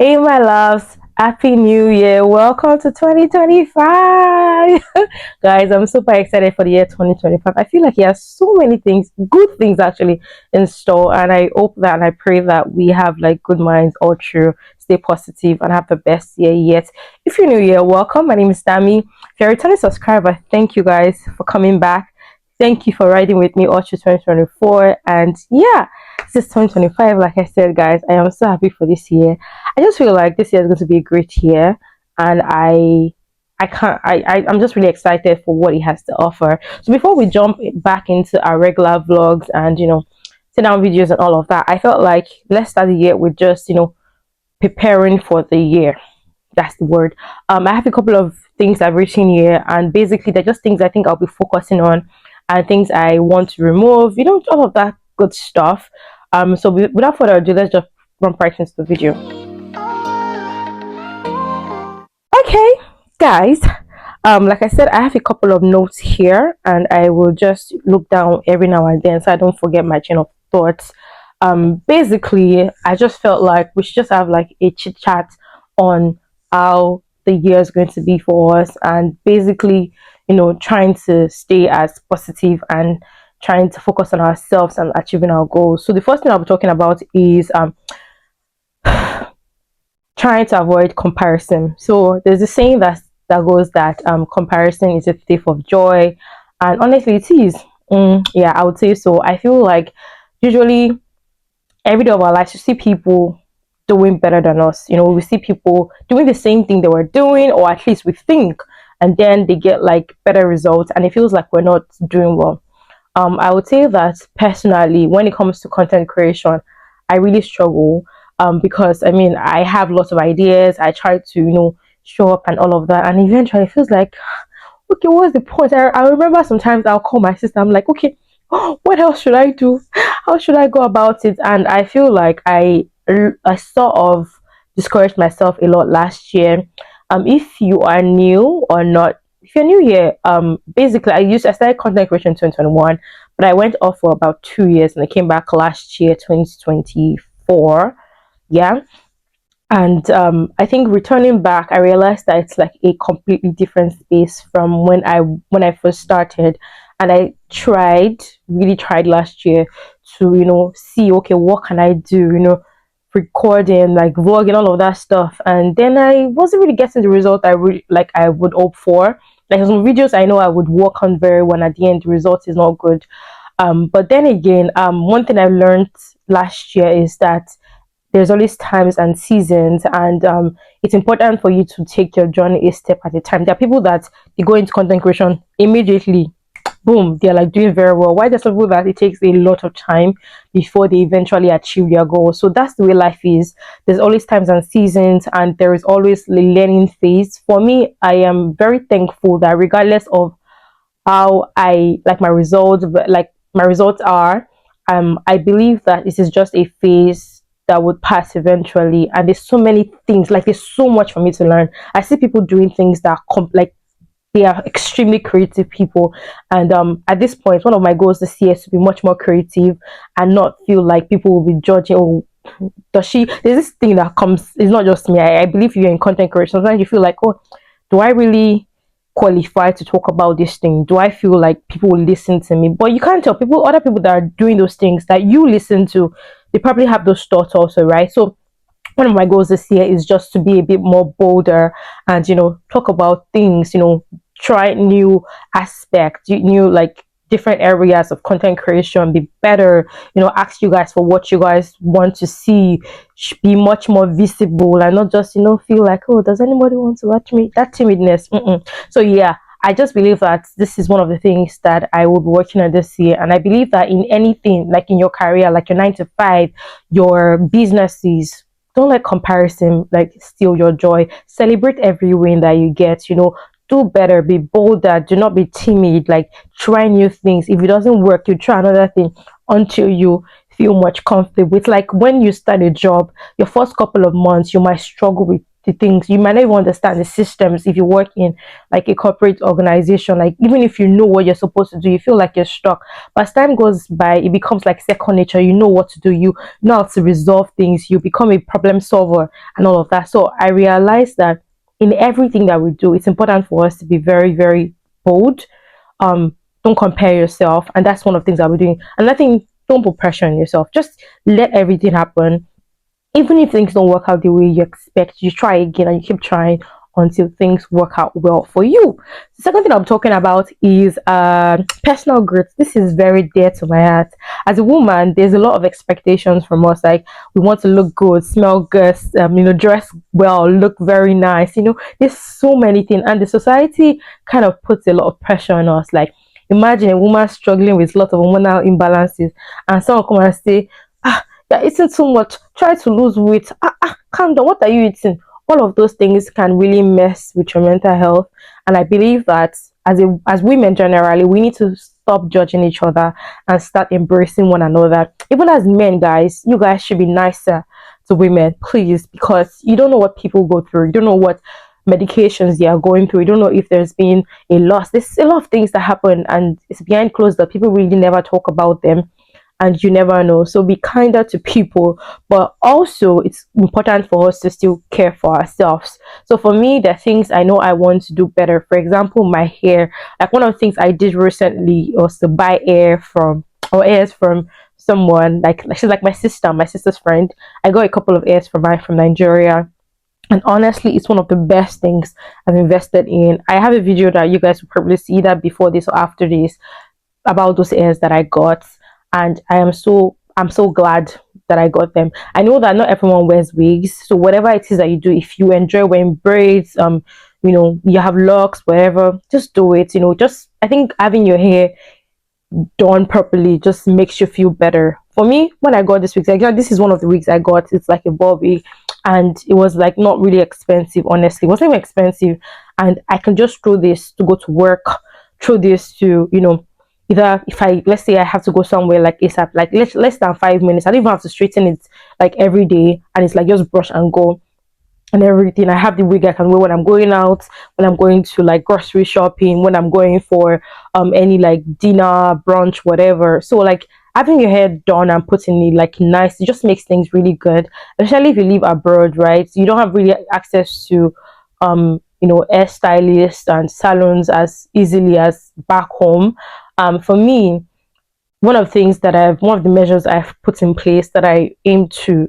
Hey, my loves, Happy New Year! Welcome to 2025, guys. I'm super excited for the year 2025. I feel like he has so many things, good things actually, in store, and I hope that and I pray that we have like good minds all through. Stay positive and have the best year yet. If you're new here, welcome. My name is Tammy. If you're a returning subscriber, thank you guys for coming back. Thank you for riding with me all through 2024, and yeah, this is 2025. Like I said, guys, I am so happy for this year. I just feel like this year is going to be a great year, and I can't I'm just really excited for what it has to offer. So before we jump back into our regular vlogs and sit down videos and all of that, I felt like let's start the year with just preparing for the year. That's the word. I have a couple of things I've written here, and basically they're just things I think I'll be focusing on, and things I want to remove. All of that good stuff. Without further ado, let's just run right into the video. Okay, guys. Like I said, I have a couple of notes here, and I will just look down every now and then so I don't forget my chain of thoughts. Basically, I just felt like we should just have like a chit chat on how the year is going to be for us, and basically, trying to stay as positive and trying to focus on ourselves and achieving our goals. So the first thing I'll be talking about is trying to avoid comparison. So there's a saying that goes that comparison is a thief of joy, and honestly, it is. Yeah, I would say so. I feel like usually every day of our lives, you see people doing better than us. We see people doing the same thing they were doing, or at least we think, and then they get like better results, and it feels like we're not doing well. I would say that personally, when it comes to content creation, I really struggle because I mean, I have lots of ideas. I try to, show up and all of that, and eventually it feels like, okay, what's the point? I remember sometimes I'll call my sister, I'm like, okay, what else should I do? How should I go about it? And I feel like I sort of discouraged myself a lot last year. If you are new or not, if you're new here, basically I started content creation in 2021, but I went off for about 2 years and I came back last year, 2024. Yeah. And I think returning back, I realized that it's like a completely different space from when I first started. And I really tried last year to see, okay, what can I do, recording, like vlogging, all of that stuff. And then I wasn't really getting the result I would hope for. Like some videos I know I would work on very well, and at the end the result is not good. But then again, one thing I learned last year is that there's always times and seasons, and it's important for you to take your journey a step at a time. There are people that they go into content creation immediately, boom, they're like doing very well. Why there's some people that it takes a lot of time before they eventually achieve their goal. So that's the way life is. There's always times and seasons, and there is always the learning phase. For me, I am very thankful that regardless of how I like my results, like my results are, I believe that this is just a phase that would pass eventually. And there's so many things, like there's so much for me to learn. I see people doing things that like they are extremely creative people, and at this point one of my goals this year is to be much more creative and not feel like people will be judging. Oh, there's this thing that comes, it's not just me. I believe you're in content creation, sometimes you feel like, oh, do I really qualify to talk about this thing? Do I feel like people will listen to me? But you can't tell people, other people that are doing those things that you listen to, they probably have those thoughts also, right? So one of my goals this year is just to be a bit more bolder and talk about things, try new aspects, new like different areas of content creation, be better, ask you guys for what you guys want to see, be much more visible, and not just feel like, oh, does anybody want to watch me? That timidness. So yeah, I just believe that this is one of the things that I will be working on this year. And I believe that in anything, like in your career, like your 9 to 5, your businesses, don't let comparison like steal your joy. Celebrate every win that you get. Do better, be bolder, do not be timid. Like try new things. If it doesn't work, you try another thing until you feel much comfortable. It's like when you start a job, your first couple of months you might struggle with the things. You might not even understand the systems if you work in like a corporate organization. Like even if you know what you're supposed to do, you feel like you're stuck. But as time goes by, it becomes like second nature. You know what to do. You know how to resolve things. You become a problem solver and all of that. So I realized that in everything that we do, it's important for us to be very, very bold. Don't compare yourself, and that's one of the things that we're doing. Another thing, don't put pressure on yourself. Just let everything happen. Even if things don't work out the way you expect, you try again and you keep trying until things work out well for you. The second thing I'm talking about is personal growth. This is very dear to my heart. As a woman, there's a lot of expectations from us. Like we want to look good, smell good, dress well, look very nice. There's so many things, and the society kind of puts a lot of pressure on us. Like imagine a woman struggling with a lot of hormonal imbalances, and someone come and say, ah, you're eating too much, try to lose weight, calm down, what are you eating? All of those things can really mess with your mental health. And I believe that as women generally, we need to stop judging each other and start embracing one another. Even as men, guys, you guys should be nicer to women, please, because you don't know what people go through. You don't know what medications they are going through. You don't know if there's been a loss. There's a lot of things that happen, and it's behind closed door. People really never talk about them, and you never know. So be kinder to people, but also it's important for us to still care for ourselves. So for me, the things I know I want to do better. For example, my hair. Like one of the things I did recently was to buy hair from or hairs from someone like she's like my sister's friend. I got a couple of hairs from Nigeria. And honestly, it's one of the best things I've invested in. I have a video that you guys will probably see that before this or after this about those hairs that I got, and I'm so glad that I got them. I know that not everyone wears wigs, so whatever it is that you do, if you enjoy wearing braids, you have locks, whatever, just do it. Just I think having your hair done properly just makes you feel better. For me, when I got this wig, like, this is one of the wigs I got. It's like a bob wig, and it was like not really expensive. Honestly, it wasn't even expensive, and I can just throw this to go to work, throw this to either if let's say I have to go somewhere like ASAP, like less than 5 minutes. I don't even have to straighten it like every day, and it's like just brush and go and everything. I have the wig I can wear when I'm going out, when I'm going to like grocery shopping, when I'm going for any like dinner, brunch, whatever. So like having your hair done and putting it like nice, it just makes things really good. Especially if you live abroad, right? You don't have really access to hairstylists and salons as easily as back home. For me, one of the measures I've put in place that I aim to,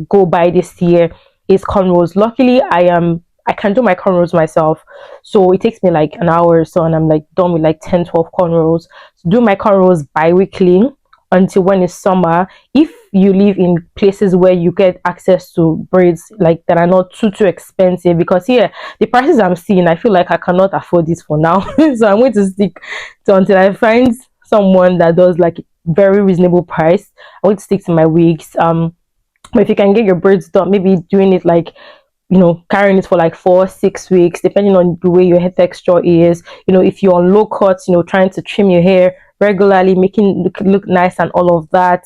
go by this year is cornrows. Luckily, I can do my cornrows myself, so it takes me like an hour or so, and I'm like done with like 10, 12 cornrows. So do my cornrows bi-weekly until when it's summer. If you live in places where you get access to braids like that are not too expensive, because here the prices I'm seeing, I feel like I cannot afford this for now. So I'm going to stick to until I find someone that does like very reasonable price. I would stick to my wigs. But if you can get your braids done, maybe doing it like carrying it for like 4 6 weeks, depending on the way your hair texture is. If you're on low cuts, trying to trim your hair regularly, making it look nice and all of that.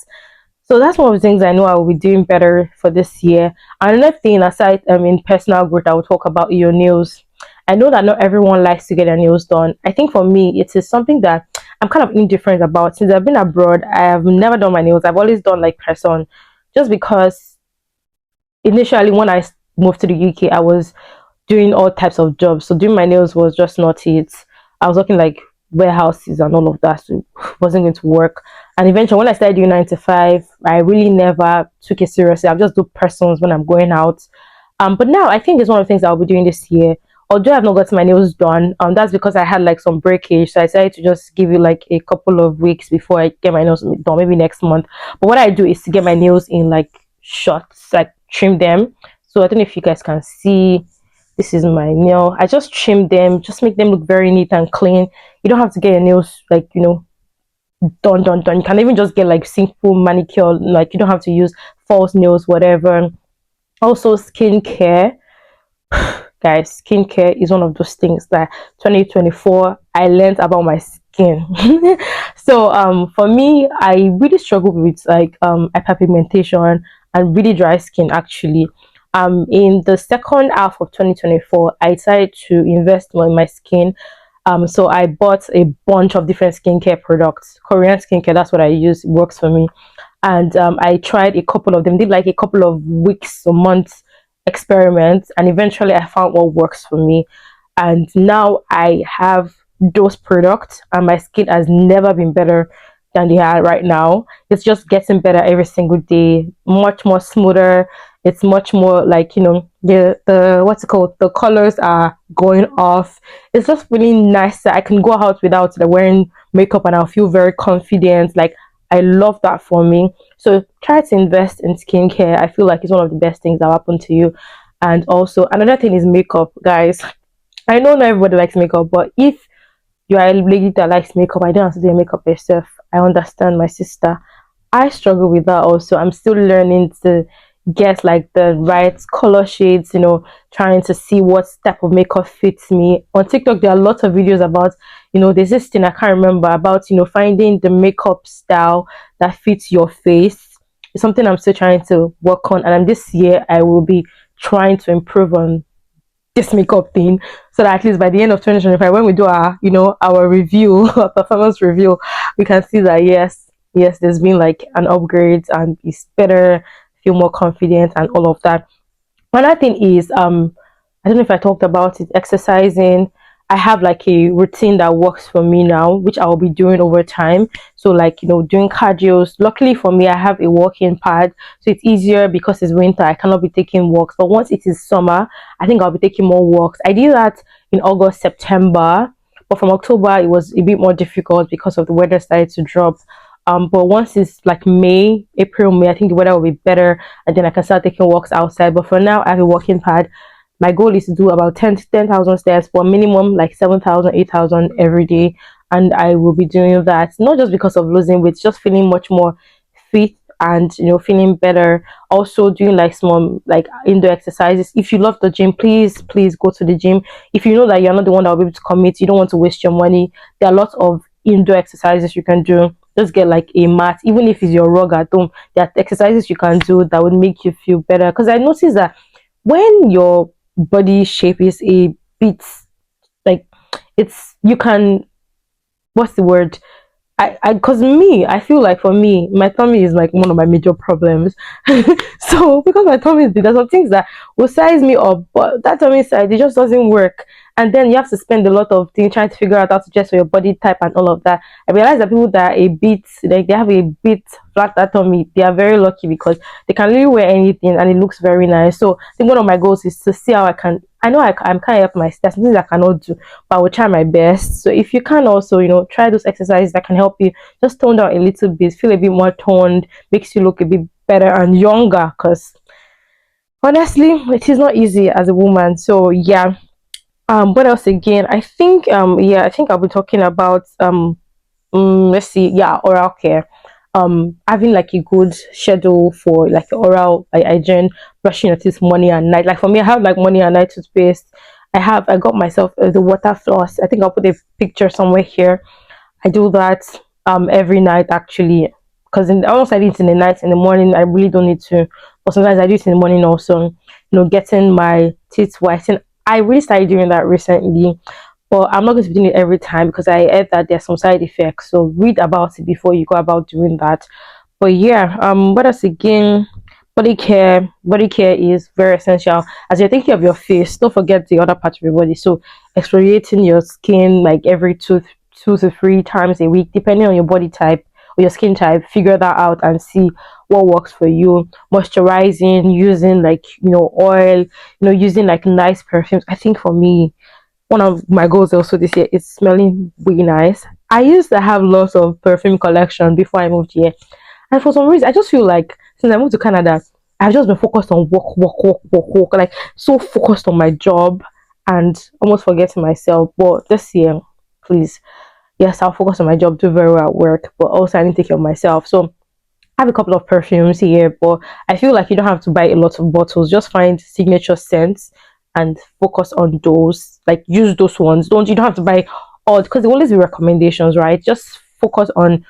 So that's one of the things I know I will be doing better for this year. Another thing aside, in personal growth, I will talk about your nails. I know that not everyone likes to get their nails done. I think for me, it is something that I'm kind of indifferent about. Since I've been abroad, I have never done my nails. I've always done like press on, just because initially when I moved to the UK, I was doing all types of jobs. So doing my nails was just not it. I was working like warehouses and all of that, so it wasn't going to work. And eventually, when I started doing 9 to 5, I really never took it seriously. I just do persons when I'm going out. But now I think it's one of the things I'll be doing this year. Although I've not got my nails done, that's because I had like some breakage. So I decided to just give it like a couple of weeks before I get my nails done, maybe next month. But what I do is to get my nails in like shots, like trim them. So I don't know if you guys can see. This is my nail. I just trim them, just make them look very neat and clean. You don't have to get your nails like done. You can even just get like simple manicure. Like you don't have to use false nails, whatever. Also, skincare. Guys, skincare is one of those things that 2024 I learned about my skin. So for me, I really struggle with like hyperpigmentation and really dry skin actually. In the second half of 2024, I decided to invest more in my skin. So I bought a bunch of different skincare products. Korean skincare, that's what I use. It works for me. And I tried a couple of them, did like a couple of weeks or months experiments, and eventually I found what works for me. And now I have those products, and my skin has never been better than they are right now. It's just getting better every single day, much more smoother. It's much more like, the what's it called, the colors are going off. It's just really nice that I can go out without like wearing makeup and I'll feel very confident. Like, I love that for me. So try to invest in skincare. I feel like it's one of the best things that happen to you. And also another thing is makeup, guys. I know not everybody likes makeup, but if you are a lady that likes makeup, I don't have to do your makeup yourself. I understand, my sister. I struggle with that also. I'm still learning to get like the right color shades, trying to see what type of makeup fits me. On TikTok, there are lots of videos about, there's this thing I can't remember about, finding the makeup style that fits your face. It's something I'm still trying to work on. And this year, I will be trying to improve on this makeup thing, so that at least by the end of 2025, when we do our review, our performance review, we can see that yes, there's been like an upgrade and it's better, feel more confident and all of that. Another thing is, I don't know if I talked about it, exercising. I have like a routine that works for me now, which I'll be doing over time. So like, doing cardios. Luckily for me, I have a walking pad, so it's easier because it's winter. I cannot be taking walks. But once it is summer, I think I'll be taking more walks. I did that in August, September, but from October it was a bit more difficult because of the weather started to drop. But once it's like May, April, May, I think the weather will be better, and then I can start taking walks outside. But for now, I have a walking pad. My goal is to do about 10,000 steps, but minimum like 7,000, 8,000 every day. And I will be doing that, not just because of losing weight, just feeling much more fit and, feeling better. Also doing like small, like indoor exercises. If you love the gym, please go to the gym. If you know that you're not the one that will be able to commit, you don't want to waste your money, there are lots of indoor exercises you can do. Just get like a mat, even if it's your rug at home. There are exercises you can do that would make you feel better. Because I noticed that when your body shape is a bit like, it's, you can, what's the word, because me, I feel like for me, my tummy is like one of my major problems. So because my tummy is big, there's some things that will size me up, but that tummy size, it just doesn't work. And then you have to spend a lot of things trying to figure out how to dress for your body type and all of that. I realize that people that are a bit, like they have a bit flat tummy, they are very lucky because they can really wear anything and it looks very nice. So I think one of my goals is to see how I can. I know I'm kind of help my steps, things I cannot do, but I will try my best. So if you can also, try those exercises that can help you just tone down a little bit, feel a bit more toned, makes you look a bit better and younger. Because honestly, it is not easy as a woman. So yeah. What else again? I think I think I'll be talking about let's see, yeah, oral care. Having like a good schedule for like oral hygiene, brushing your teeth morning and night. Like for me, I have like morning and night toothpaste. I got myself the water floss. I think I'll put a picture somewhere here. I do that every night actually, because in almost I do it in the night. In the morning I really don't need to, but sometimes I do it in the morning also. Getting my teeth whitened. I really started doing that recently, but I'm not going to be doing it every time because I heard that there's some side effects. So read about it before you go about doing that. But yeah, what else again? Body care is very essential. As you're taking care of your face, don't forget the other part of your body. So exfoliating your skin like every two to three times a week, depending on your body type or your skin type. Figure that out and see what works for you. Moisturizing, using like oil, using like nice perfumes. I think for me, one of my goals also this year is smelling really nice. I used to have lots of perfume collection before I moved here, and for some reason, I just feel like since I moved to Canada, I've just been focused on work, like so focused on my job and almost forgetting myself. But this year, please, yes, I'll focus on my job, do very well at work, but also I need to take care of myself. So I have a couple of perfumes here, but I feel like you don't have to buy a lot of bottles. Just find signature scents and focus on those. Like use those ones. You don't have to buy all, because there will always be recommendations, right? Just focus on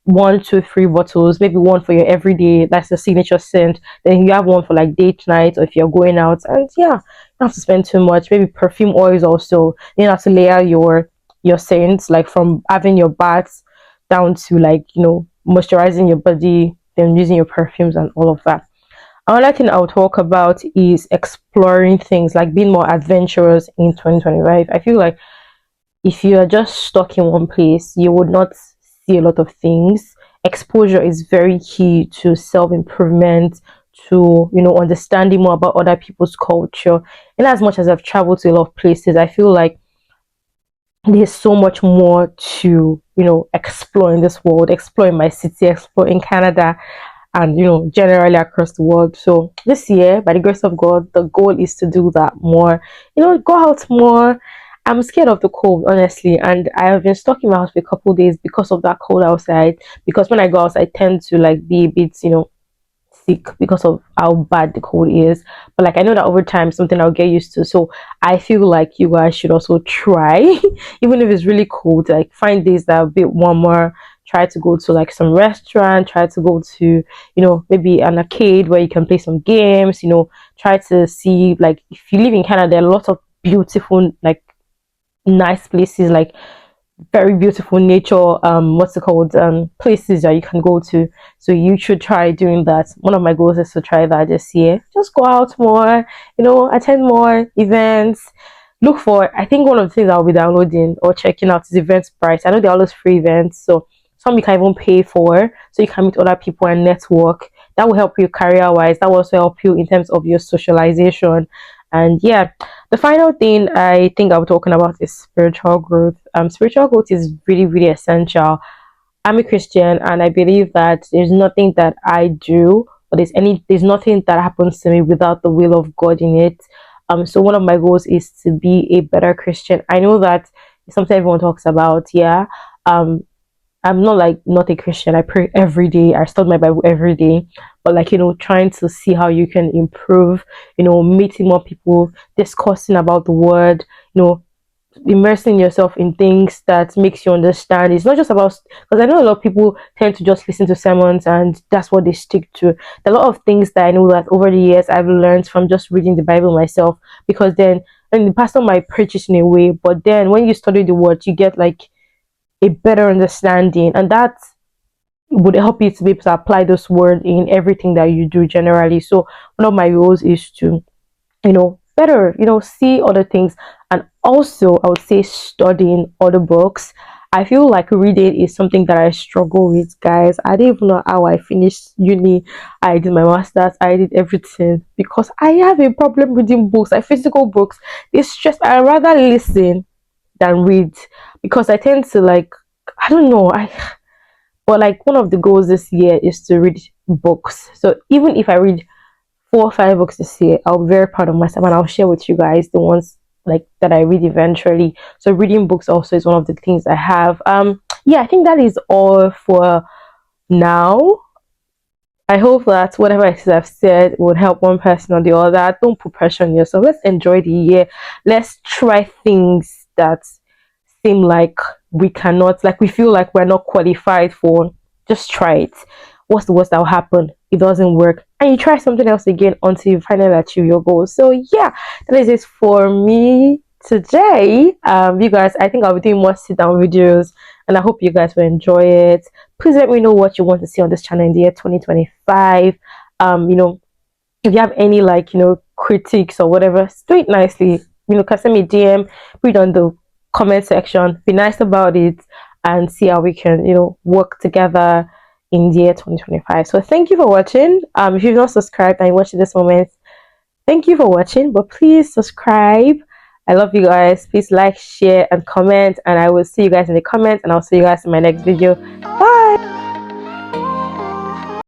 one, two, three bottles, maybe one for your everyday, that's the signature scent. Then you have one for like date night or if you're going out. And yeah, you don't have to spend too much. Maybe perfume oils also. You don't have to layer your scents, like from having your baths down to like, moisturizing your body, then using your perfumes and all of that. Another thing I'll talk about is exploring things, like being more adventurous in 2025. I feel like if you are just stuck in one place, you would not see a lot of things. Exposure is very key to self improvement, to understanding more about other people's culture. And as much as I've traveled to a lot of places, I feel like there's so much more to explore in this world, explore in my city, explore in Canada, and generally across the world. So this year, by the grace of God, the goal is to do that more. Go out more. I'm scared of the cold, honestly, and I have been stuck in my house for a couple of days because of that cold outside. Because when I go outside, I tend to like be a bit sick because of how bad the cold is. But like I know that over time something I'll get used to. So I feel like you guys should also try, even if it's really cold, like find days that are a bit warmer. Try to go to like some restaurant, try to go to, maybe an arcade where you can play some games, try to see, like if you live in Canada, there are a lot of beautiful, like nice places, like very beautiful nature, what's it called, places that you can go to. So you should try doing that. One of my goals is to try that this year. Just go out more, attend more events. Look for, I think one of the things I'll be downloading or checking out is events price. I know there are always free events, so some you can even pay for, so you can meet other people and network. That will help you career wise. That will also help you in terms of your socialization. And yeah, the final thing I think I'm talking about is spiritual growth. Spiritual growth is really, really essential. I'm a Christian, and I believe that there's nothing that I do, or there's nothing that happens to me without the will of God in it. So one of my goals is to be a better Christian. I know that it's something everyone talks about. Yeah. I'm not like not a Christian. I pray every day. I study my Bible every day. But like, trying to see how you can improve, meeting more people, discussing about the word, immersing yourself in things that makes you understand. It's not just about, because I know a lot of people tend to just listen to sermons and that's what they stick to. There are a lot of things that I know that over the years I've learned from just reading the Bible myself, because then, and the pastor might preach it in a way, but then when you study the word, you get like a better understanding, and that would help you to be able to apply this word in everything that you do generally. So one of my goals is to better see other things, and also I would say studying other books. I feel like reading is something that I struggle with, guys. I don't even know how I finished uni. I did my masters, I did everything, because I have a problem reading books, like physical books. It's just I rather listen than read, because I tend to like, I don't know, I but like one of the goals this year is to read books. So even if I read 4 or 5 books this year, I'll be very proud of myself, and I'll share with you guys the ones like that I read eventually. So reading books also is one of the things I have. Yeah, I think that is all for now. I hope that whatever I've said would help one person or the other. Don't put pressure on yourself. Let's enjoy the year. Let's try things that seem like we cannot, like we feel like we're not qualified for. Just try it. What's the worst that will happen? It doesn't work, and you try something else again until you finally achieve your goals. So yeah, that is it for me today. You guys, I think I'll be doing more sit down videos, and I hope you guys will enjoy it. Please let me know what you want to see on this channel in the year 2025. If you have any like critiques or whatever, do it nicely. Can send me a DM, put it on the comment section, be nice about it, and see how we can work together in the year 2025. So thank you for watching. If you've not subscribed and you're watching this moment, thank you for watching, but please subscribe. I love you guys. Please like, share, and comment, and I will see you guys in the comments, and I'll see you guys in my next video. Bye.